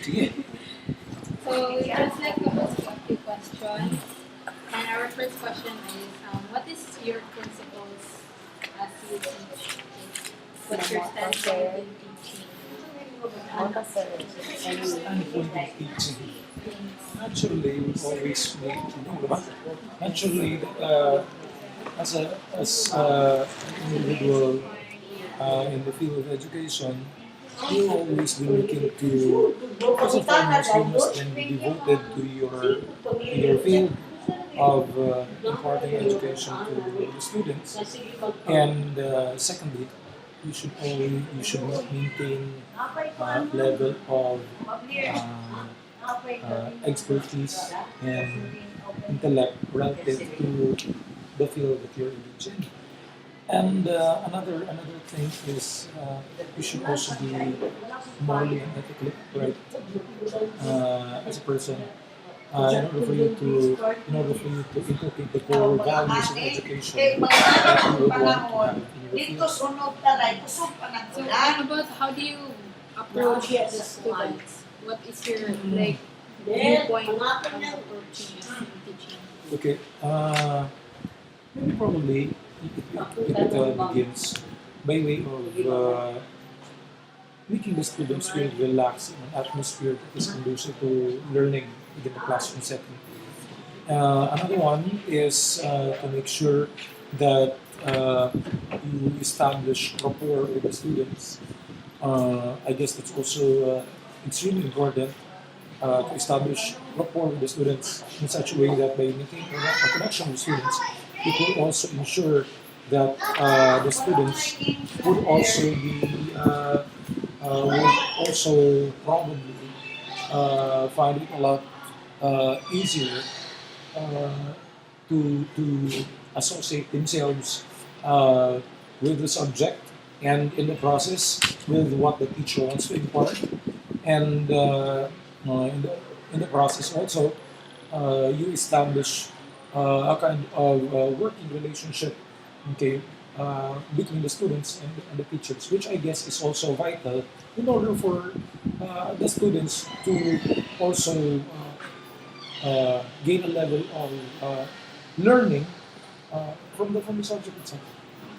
Sige. So we just like to ask a few questions. And our first question is, what is your principles as you teach? What's your standpoint in teaching? Standpoint of teaching. Naturally, we always make, naturally, as an individual in the field of education, you always be looking to, first and foremost, you must then be devoted to your field of imparting education to the students. And secondly, you should not maintain level of expertise and intellect relative to the field that you're engaged in. And another thing is you should also be morally and ethically right as a person. In order for you to inculcate the core values of education that you would want to have in your field. So what about how do you approach the students? What is your viewpoint on approaching and teaching? Okay, maybe probably it begins by way of making the students feel relaxed in an atmosphere that is conducive to learning within the classroom setting. Another one is to make sure that you establish rapport with the students. I guess that's also extremely important to establish rapport with the students in such a way that by maintaining a connection with students, it will also ensure that the students would also be would also probably find it a lot easier uh, to associate themselves with the subject and in the process with what the teacher wants to impart and in the process also you establish a kind of working relationship, okay, between the students and the teachers, which I guess is also vital in order for the students to also gain a level of learning from the subject itself.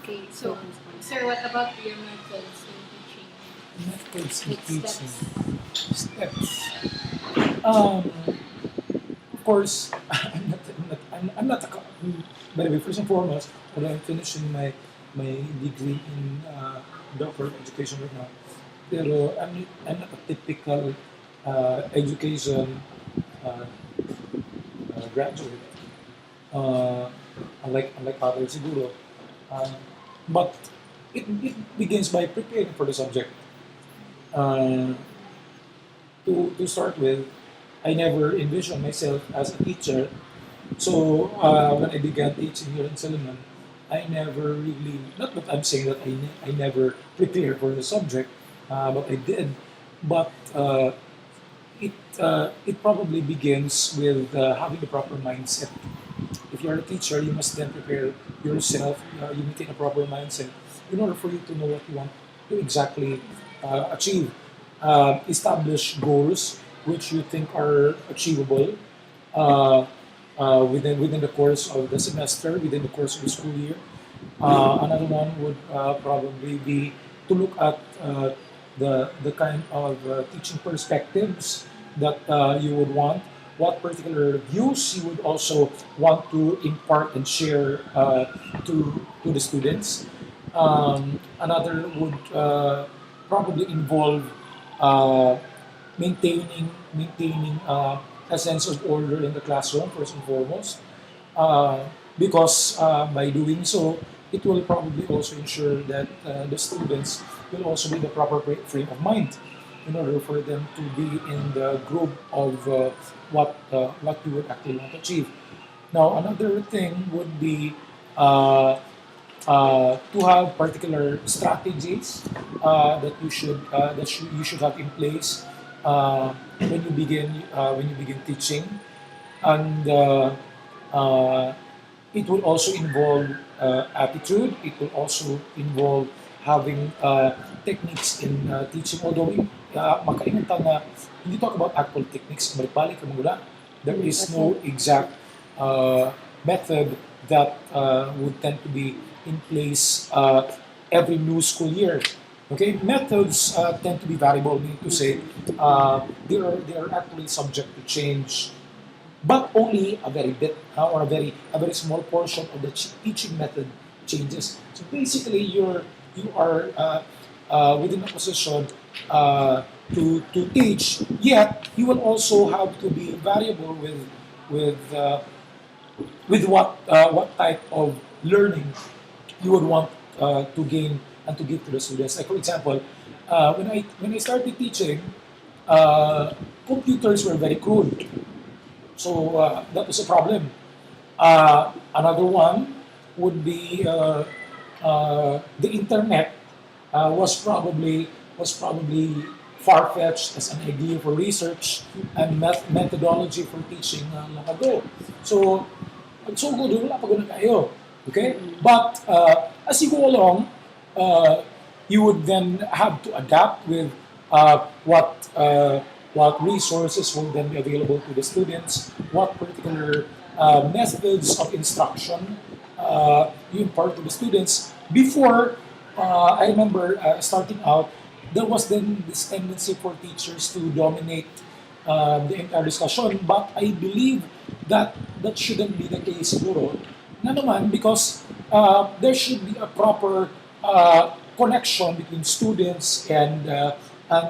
Okay, so sir, what about your methods in teaching? Methods in Like teaching steps? steps. Um, of course, I'm not a by the way, first and foremost, when I'm finishing my degree in doctor of education right now, pero I'm not a typical education uh, graduate. Uh, unlike others siguro. Um, but it begins by preparing for the subject. Uh, to start with, I never envisioned myself as a teacher. So when I began teaching here in Silliman, I never really, not that I'm saying that I never prepared for the subject, but I did. But it probably begins with having the proper mindset. If you're a teacher, you must then prepare yourself. You maintain a proper mindset in order for you to know what you want to exactly achieve. Establish goals which you think are achievable uh, within the course of the semester, within the course of the school year. Another one would probably be to look at the kind of teaching perspectives that you would want, what particular views you would also want to impart and share to the students. Another would probably involve uh, maintaining a sense of order in the classroom first and foremost, uh, because by doing so, it will probably also ensure that the students will also be in the proper frame of mind in order for them to be in the group of what you would actually want to achieve. Now, another thing would be uh, to have particular strategies you should have in place when you begin teaching, and uh, it will also involve attitude. It will also involve having techniques in teaching. Although makalimutan na when you talk about actual techniques, balik-balik ka mula, there is no exact method that would tend to be in place every new school year. Okay, methods tend to be variable, meaning to say they are actually subject to change, but only a very bit or a very small portion of the teaching method changes. So basically, you are within a position to teach, yet you will also have to be variable with uh, with what type of learning you would want to gain and to give to the students. Like for example, when I started teaching, computers were very crude, so that was a problem. Another one would be the internet was probably far fetched as an idea for research and methodology for teaching long ago. So so good, wala pa ganun tayo. Okay? But as you go along, uh, you would then have to adapt with what resources will then be available to the students, what particular methods of instruction you impart to the students. Before, I remember starting out, there was then this tendency for teachers to dominate the entire discussion, but I believe that that shouldn't be the case siguro. Na naman, because there should be a proper connection between students and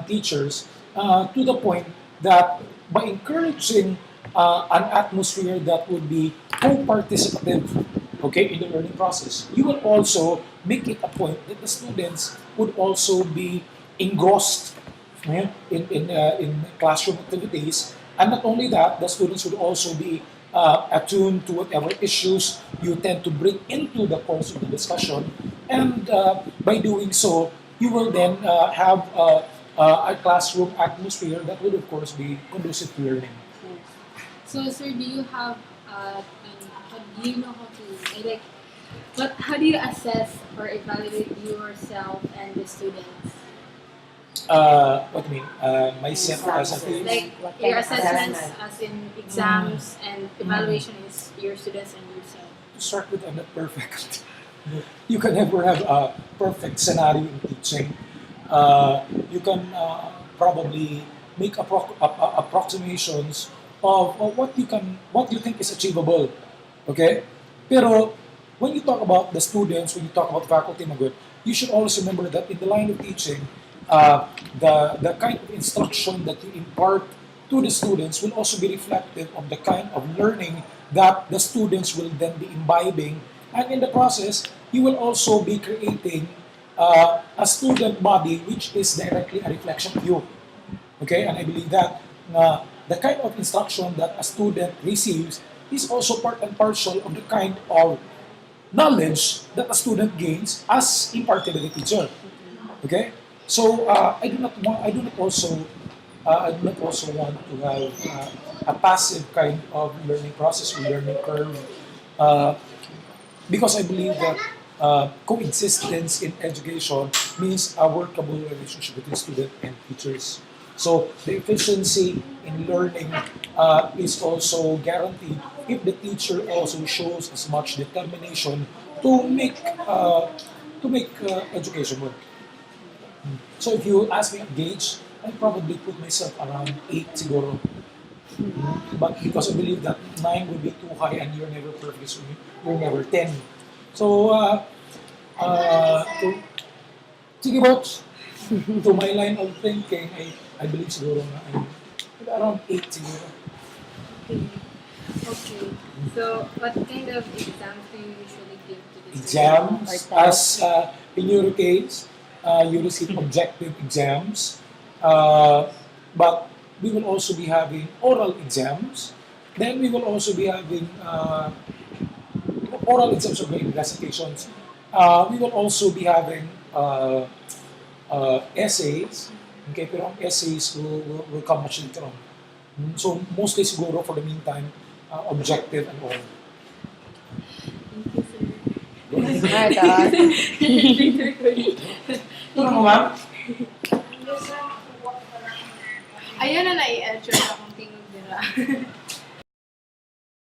teachers to the point that by encouraging an atmosphere that would be co-participative, okay, in the learning process, you will also make it a point that the students would also be engrossed, in classroom activities. And not only that, the students would also be attuned to whatever issues you tend to bring into the course of the discussion. And by doing so, you will then have a classroom atmosphere that will, of course, be conducive to learning. So, sir, do you have, do you know how to, like, how do you assess or evaluate yourself and the students? What do you mean? Myself as a teacher? Like, What kind your of assessments assessment? as in exams and evaluation is your students and yourself. To start with, I'm not perfect. You can never have a perfect scenario in teaching. You can probably make approximations of what you think is achievable. Okay, pero when you talk about the students, when you talk about faculty, my good, you should always remember that in the line of teaching, the kind of instruction that you impart to the students will also be reflective of the kind of learning that the students will then be imbibing, and in the process, you will also be creating a student body which is directly a reflection of you. Okay, and I believe that the kind of instruction that a student receives is also part and parcel of the kind of knowledge that a student gains as imparted by the teacher. Okay, so I do not also want to have a passive kind of learning process or learning curve, uh, because I believe that coexistence in education means a workable relationship between student and teachers. So the efficiency in learning is also guaranteed if the teacher also shows as much determination to make education work. So if you ask me a gauge, I probably put myself around 8 siguro. But because I believe that 9 would be too high and you're never perfect, so you're never 10. So, think about to my line of thinking, I believe siguro na I'm around 8 siguro. Okay. Okay. So, what kind of exams do you usually give to the Exams, Or as in your case, you receive objective exams, but we will also be having oral exams. Then we will also be having oral exams or graded recitations. We will also be having essays. Okay, pero ang essays will come much later on. So mostly siguro for the meantime, objective and oral. Thank you, sir. Ah, ito. Ito na mo, ma'am? Ayun na nai-edge na akong tingog dira.